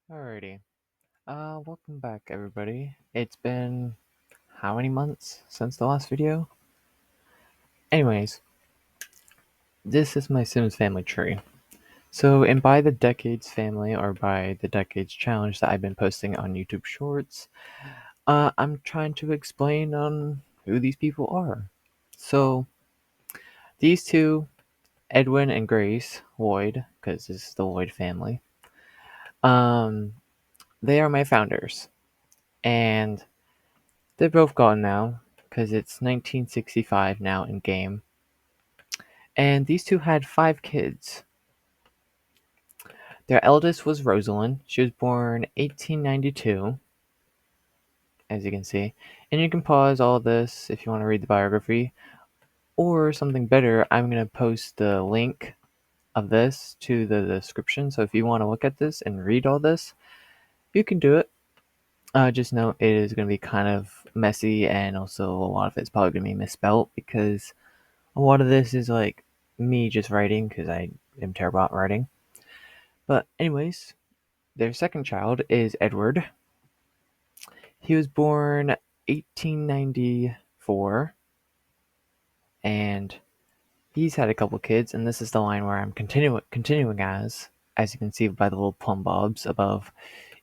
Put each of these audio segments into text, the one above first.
Alrighty. Welcome back, everybody. It's been how many months since the last video? Anyways, this is my Sims family tree. So, in by the decades family or by the decades challenge that I've been posting on YouTube Shorts, I'm trying to explain on who these people are. So, these two, Edwin and Grace Lloyd, because this is the Lloyd family, um, they are my founders, and they're both gone now because it's 1965 now in game. And these two had 5 kids. Their eldest was Rosalind. She was born 1892, as you can see. And you can pause all this if you want to read the biography. Or something better, I'm going to post the link of this to the description. So if you want to look at this and read all this, you can do it. Just note it is going to be kind of messy, and also a lot of it's probably going to be misspelled because a lot of this is like me just writing because I am terrible at writing. But anyways, their second child is Edward. He was born 1894, and he's had a couple kids, and this is the line where I'm continuing as you can see by the little plumb bobs above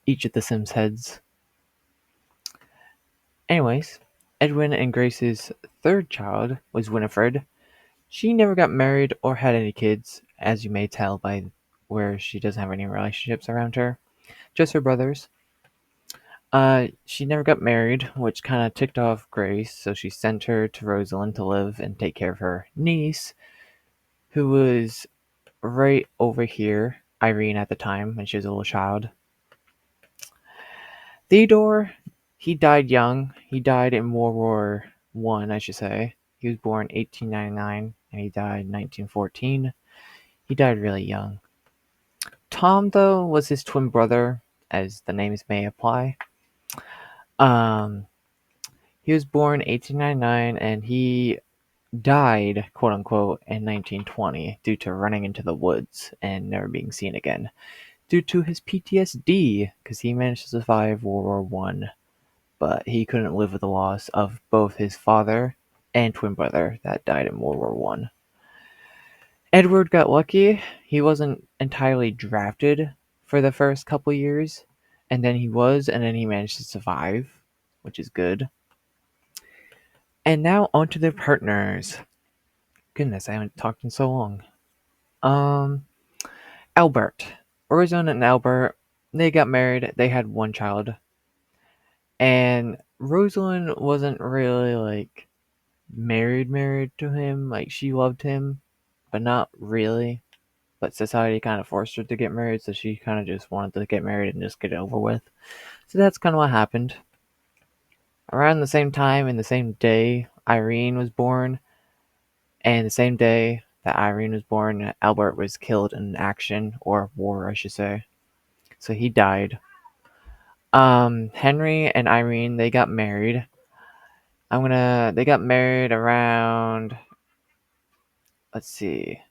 each of the Sims heads. Anyways, Edwin and Grace's third child was Winifred. She never got married or had any kids, as you may tell by where she doesn't have any relationships around her, just her brothers. She never got married, which kind of ticked off Grace, so she sent her to Rosalind to live and take care of her niece, who was right over here, Irene at the time, when she was a little child. Theodore, he died young. He died in World War I, I should say. He was born 1899, and he died 1914. He died really young. Tom, though, was his twin brother, as the names may apply. Um, he was born 1899, and he died, quote unquote, in 1920 due to running into the woods and never being seen again, due to his PTSD, because he managed to survive World War I, but he couldn't live with the loss of both his father and twin brother that died in World War I. Edward got lucky. He wasn't entirely drafted for the first couple years, and then he was, and then he managed to survive, which is good. And now onto their partners. Goodness, I haven't talked in so long. Albert. Rosalind and Albert, they got married. They had one child. And Rosalind wasn't really like married to him. Like she loved him, but not really. But society kind of forced her to get married, so she kind of just wanted to get married and just get it over with. So that's kind of what happened. Around the same time, in the same day, Irene was born. And the same day that Irene was born, Albert was killed in action, or war, I should say. So he died. Henry and Irene, they got married. They got married around, let's see.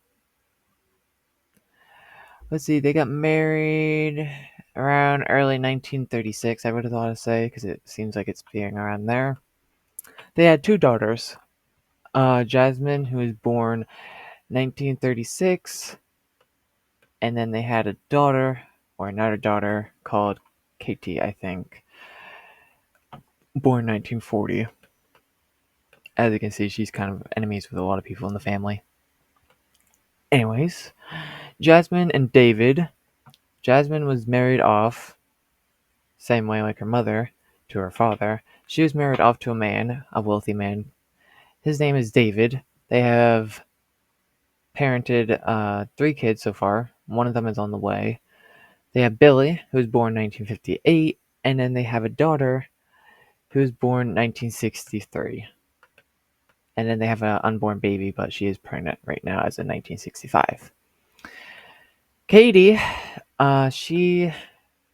They got married around early 1936, I would have thought to say, because it seems like it's being around there. They had 2 daughters. Jasmine, who was born 1936, and then they had a daughter, or another daughter, called Katie, I think, born 1940. As you can see, she's kind of enemies with a lot of people in the family. Anyways, Jasmine and David. Jasmine was married off, same way like her mother, to her father. She was married off to a man, a wealthy man. His name is David. They have parented 3 kids so far. One of them is on the way. They have Billy, who was born 1958, and then they have a daughter who was born 1963. And then they have an unborn baby, but she is pregnant right now as of 1965. Katie, she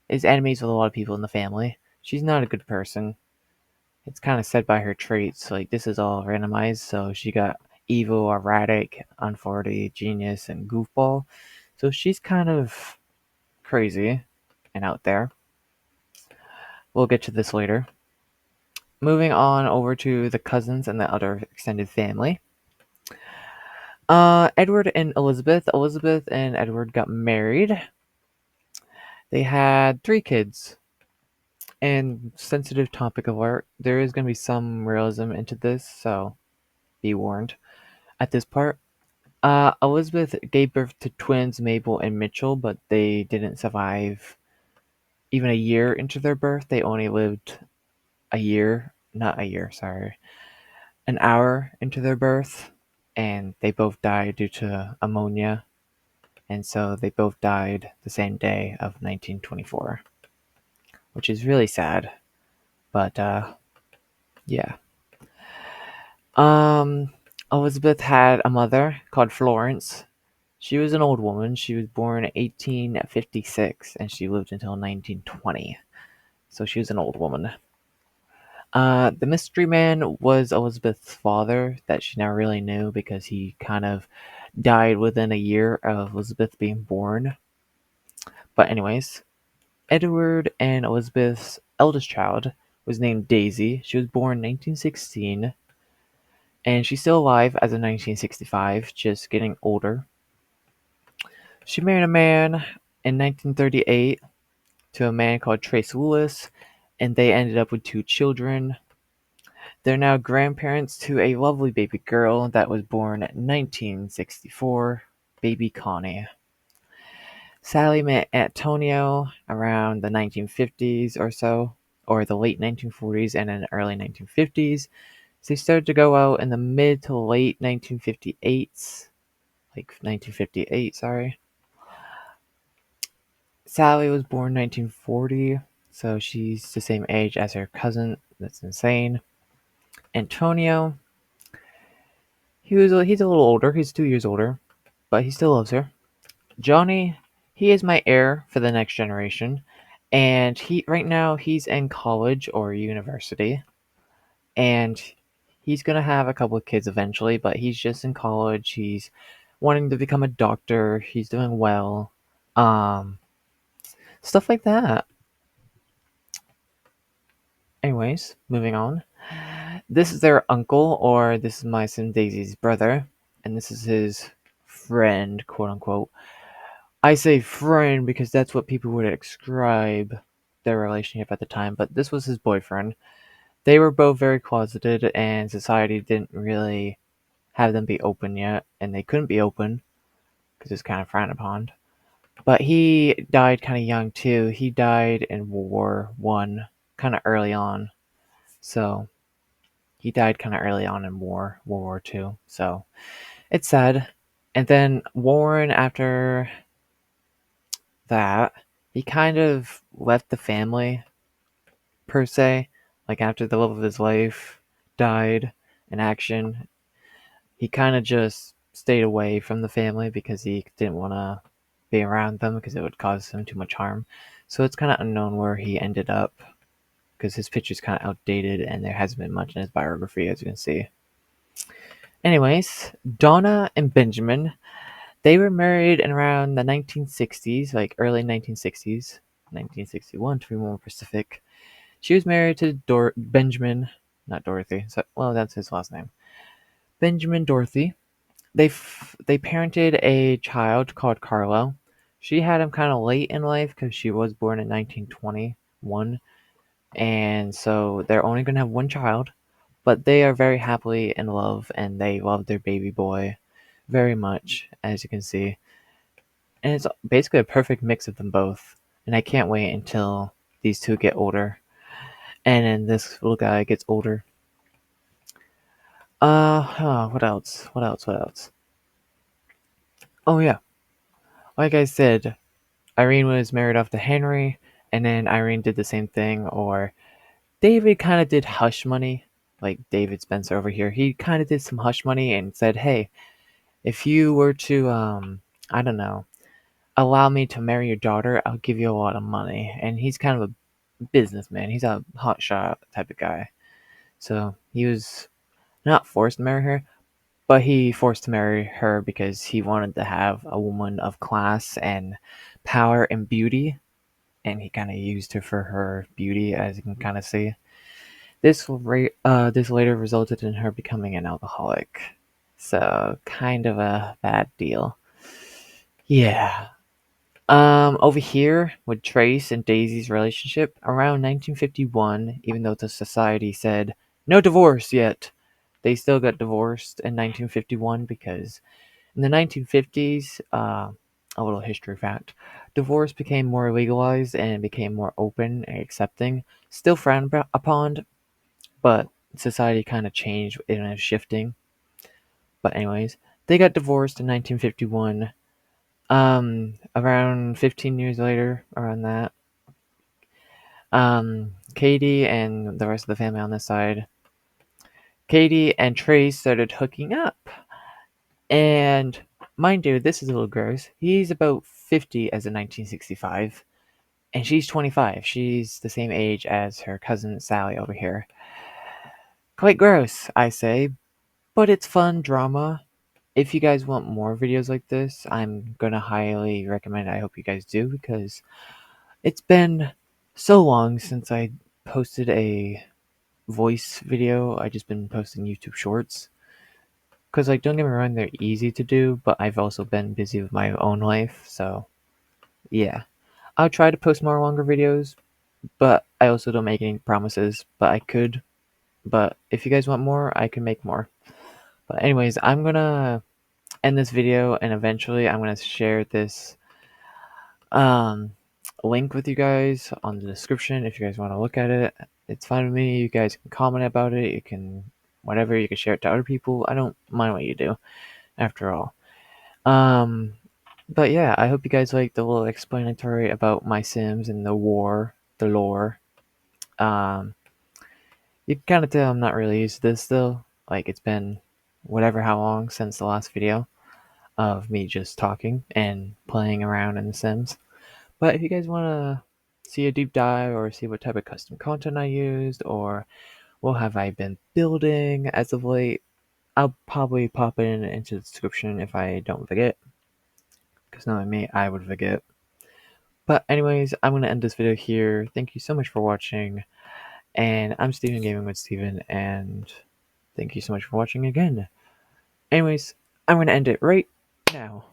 is enemies with a lot of people in the family. She's not a good person. It's kind of said by her traits. Like this is all randomized. So she got evil, erratic, unforty, genius, and goofball. So she's kind of crazy and out there. We'll get to this later. Moving on over to the cousins and the other extended family. Edward and Elizabeth. Elizabeth and Edward got married. They had 3 kids. And sensitive topic alert, there is going to be some realism into this, so be warned. At this part, Elizabeth gave birth to twins Mabel and Mitchell, but they didn't survive even a year into their birth. They only lived not a year, sorry, an hour into their birth, and they both died due to ammonia, and so they both died the same day of 1924, which is really sad, but yeah. Um, Elizabeth had a mother called Florence. She was an old woman. She was born in 1856 and she lived until 1920. So she was an old woman. The mystery man was Elizabeth's father that she never really knew because he kind of died within a year of Elizabeth being born. But, anyways, Edward and Elizabeth's eldest child was named Daisy. She was born in 1916 and she's still alive as of 1965, just getting older. She married a man in 1938 to a man called Trace Willis, and they ended up with 2 children. They're now grandparents to a lovely baby girl that was born in 1964, baby Connie. Sally met Antonio around the 1950s or so, or the late 1940s and in the early 1950s. They started to go out in the mid to late 1958s, like 1958, sorry. Sally was born 1940, so she's the same age as her cousin. That's insane. Antonio, he's a little older. He's 2 years older, but he still loves her. Johnny, he is my heir for the next generation, and he right now he's in college or university, and he's gonna have a couple of kids eventually, but he's just in college. He's wanting to become a doctor. He's doing well. Um, Stuff like that. Anyways, moving on. This is their uncle, or this is my son Daisy's brother, and this is his friend, quote unquote. I say friend because that's what people would describe their relationship at the time, but this was his boyfriend. They were both very closeted, and society didn't really have them be open yet, and they couldn't be open because it's kind of frowned upon. But he died kind of young too. He died in World War I, kind of early on. So he died kind of early on in World War II. So it's sad. And then Warren, after that, he kind of left the family, per se. Like after the love of his life died in action, he kind of just stayed away from the family because he didn't want to be around them because it would cause him too much harm. So it's kind of unknown where he ended up because his picture's kind of outdated and there hasn't been much in his biography, as you can see. Anyways, Donna and Benjamin, they were married in around the 1960s, like early 1960s, 1961 to be more specific. She was married to Benjamin, not Dorothy. So, well, that's his last name. Benjamin Dorothy. They parented a child called Carlo. She had him kind of late in life because she was born in 1921, and so they're only going to have one child. But they are very happily in love, and they love their baby boy very much, as you can see. And it's basically a perfect mix of them both. And I can't wait until these two get older, and then this little guy gets older. What else? What else? What else? Oh yeah, like I said, Irene was married off to Henry, and then Irene did the same thing. Or David kind of did hush money, like David Spencer over here. He kind of did some hush money and said, "Hey, if you were to, I don't know, allow me to marry your daughter, I'll give you a lot of money." And he's kind of a businessman. He's a hotshot type of guy. So he was not forced to marry her, but he forced to marry her because he wanted to have a woman of class and power and beauty, and he kind of used her for her beauty, as you can kind of see. This later resulted in her becoming an alcoholic, so kind of a bad deal. Yeah. Over here with Trace and Daisy's relationship around 1951, even though the society said no divorce yet, they still got divorced in 1951 because in the 1950s, a little history fact, divorce became more legalized and became more open and accepting. Still frowned upon, but society kind of changed and is shifting. But anyways, they got divorced in 1951. Around 15 years later, around that, Katie and the rest of the family on this side, Katie and Trace started hooking up. And mind you, this is a little gross. He's about 50 as in 1965, and she's 25. She's the same age as her cousin Sally over here. Quite gross, I say, but it's fun drama. If you guys want more videos like this, I'm gonna highly recommend it. I hope you guys do, because it's been so long since I posted a voice video. I just been posting YouTube shorts. Cause like, don't get me wrong, they're easy to do, but I've also been busy with my own life, so yeah. I'll try to post more longer videos, but I also don't make any promises, but I could. But if you guys want more, I can make more. But anyways, I'm gonna end this video, and eventually I'm gonna share this um link with you guys on the description if you guys want to look at it. It's fine with me. You guys can comment about it. You can whatever. You can share it to other people. I don't mind what you do. After all, um, but yeah, I hope you guys like the little explanatory about my Sims and the lore. Um, you can kind of tell I'm not really used to this still. Like it's been whatever how long since the last video of me just talking and playing around in The Sims. But if you guys want to see a deep dive or see what type of custom content I used or what have I been building as of late, I'll probably pop it into the description if I don't forget. Because knowing me, I would forget. But anyways, I'm going to end this video here. Thank you so much for watching. And I'm Steven Gaming with Steven. And thank you so much for watching again. Anyways, I'm going to end it right now.